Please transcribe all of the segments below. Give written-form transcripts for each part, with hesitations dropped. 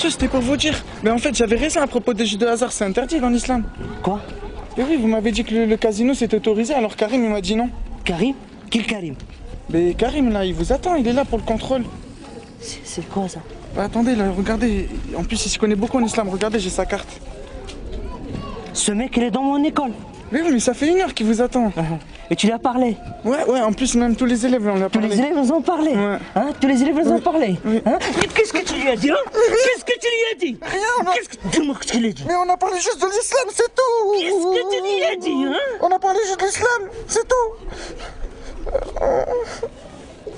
monsieur, c'était pour vous dire. Mais en fait, j'avais raison à propos des jeux de hasard, c'est interdit dans l'islam. Quoi? Et oui, vous m'avez dit que le casino c'était autorisé, alors Karim il m'a dit non. Karim? Quel Karim? Mais Karim là, il vous attend, il est là pour le contrôle. C'est quoi ça? Bah, attendez, là, regardez. En plus, il se connaît beaucoup en islam, regardez, j'ai sa carte. Ce mec, il est dans mon école. Mais oui, mais ça fait 1 heure qu'il vous attend. Et tu lui as parlé? Ouais, en plus, même tous les élèves, on lui a Tous parlé. les élèves nous ont parlé. Ouais. Hein? Tous les élèves nous ont parlé. Oui. Hein? Mais qu'est-ce que tu lui as dit, hein? Qu'est-ce que tu lui as dit? Rien, Dis-moi ce que tu lui as dit. Mais on a parlé juste de l'islam, c'est tout. Qu'est-ce que tu lui as dit, hein? On a parlé juste de l'islam, c'est tout.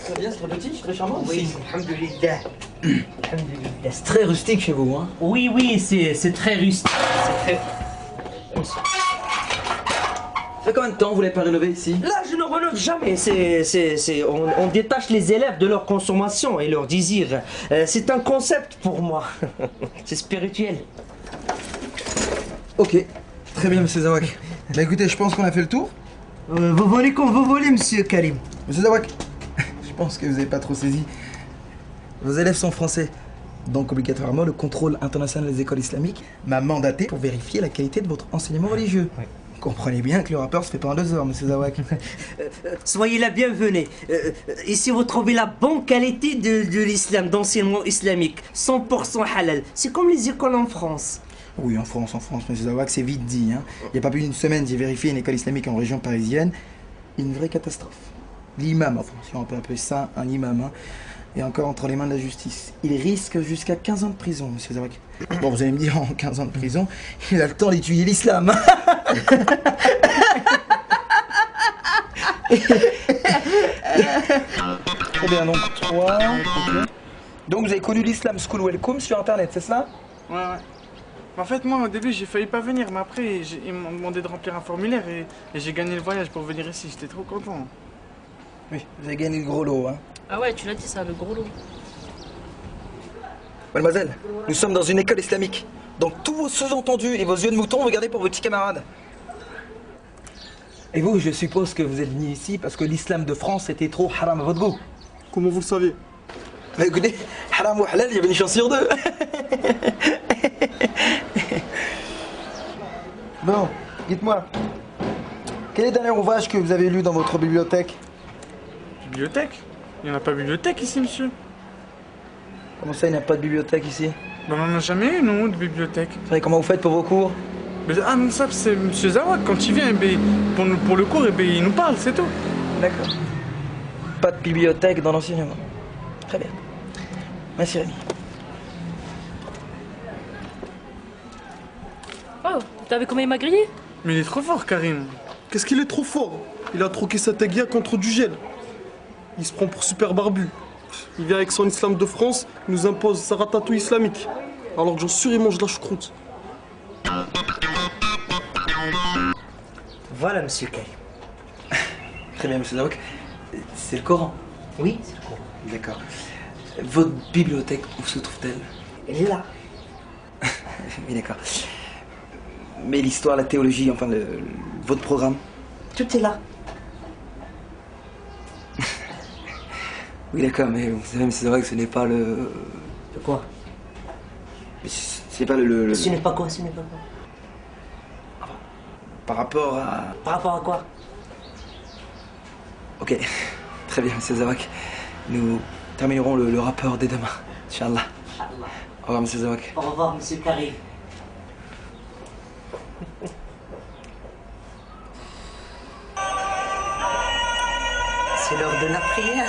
Très bien, c'est très petit, c'est très charmant. Oui, alhamdoulilah. Alhamdoulilah. C'est très rustique chez vous, hein. Oui, c'est très rustique. C'est très... Ça fait combien de temps vous l'avez pas rénové ici? Là, je ne renonce jamais. On détache les élèves de leur consommation et leur désir. C'est un concept pour moi. C'est spirituel. Ok, très bien, monsieur Zawak. Bah écoutez, je pense qu'on a fait le tour. Vous volez comme vous volez, monsieur Karim. Monsieur Zawak, je pense que vous n'avez pas trop saisi. Vos élèves sont français. Donc obligatoirement, le contrôle international des écoles islamiques m'a mandaté pour vérifier la qualité de votre enseignement religieux. Oui. Comprenez bien que le rapport se fait pas en 2 heures, monsieur Zawak. Soyez la bienvenue. Ici, vous trouvez la bonne qualité de l'islam, d'enseignement islamique. 100% halal. C'est comme les écoles en France. Oui, en France, monsieur Zawak, c'est vite dit. Hein. Il n'y a pas plus d'une semaine, j'ai vérifié une école islamique en région parisienne. Une vraie catastrophe. L'imam, enfin, si on peut appeler ça un imam, hein, est encore entre les mains de la justice. Il risque jusqu'à 15 ans de prison, monsieur Zawak. Bon, vous allez me dire, en 15 ans de prison, il a le temps d'étudier l'islam. Très bien, donc 3. Ok. Donc vous avez connu l'Islam School Welcome sur internet, c'est cela? Ouais. En fait, moi, au début, j'ai failli pas venir, mais après, ils m'ont demandé de remplir un formulaire et j'ai gagné le voyage pour venir ici. J'étais trop content. Oui, vous avez gagné le gros lot, hein. Ah ouais, tu l'as dit ça, le gros lot. Mademoiselle, nous sommes dans une école islamique. Donc tous vos sous-entendus et vos yeux de mouton, regardez pour vos petits camarades. Et vous, je suppose que vous êtes venu ici parce que l'islam de France était trop haram à votre goût. Comment vous le savez? Bah écoutez, haram ou halal, il y avait une chance sur 2. Bon, dites-moi, quel est le dernier ouvrage que vous avez lu dans votre bibliothèque? Bibliothèque? Il n'y en a pas de bibliothèque ici, monsieur. Comment ça, il n'y a pas de bibliothèque ici? Ben, on n'en a jamais eu, non, de bibliothèque. Vous savez comment vous faites pour vos cours? Ah non, ça, c'est monsieur Zawak. Quand il vient, pour le cours, il nous parle, c'est tout. D'accord. Pas de bibliothèque dans l'enseignement. Très bien. Merci Rémi. Oh, t'as vu comment il m'a grillé? Mais il est trop fort, Karim. Qu'est-ce qu'il est trop fort? Il a troqué sa taguia contre du gel. Il se prend pour super barbu. Il vient avec son islam de France, il nous impose sa ratatouille islamique. Alors que j'en suis, il mange de la choucroute. Voilà, monsieur Karim. Très bien, monsieur Zawak. C'est le Coran. Oui, c'est le Coran. D'accord. Votre bibliothèque, où se trouve-t-elle? Elle est là. Oui, d'accord. Mais l'histoire, la théologie, enfin, votre programme? Tout est là. Oui, d'accord, mais vous savez, monsieur Zawak, ce n'est pas le... De quoi? C'est pas le... Ce n'est pas quoi, ce n'est pas quoi. Par rapport à... Par rapport à quoi? Ok, très bien, monsieur Zawak. Nous terminerons le rapport dès demain, Inch'Allah. Au revoir, monsieur Zawak. Au revoir, monsieur Karim. C'est l'heure de la prière.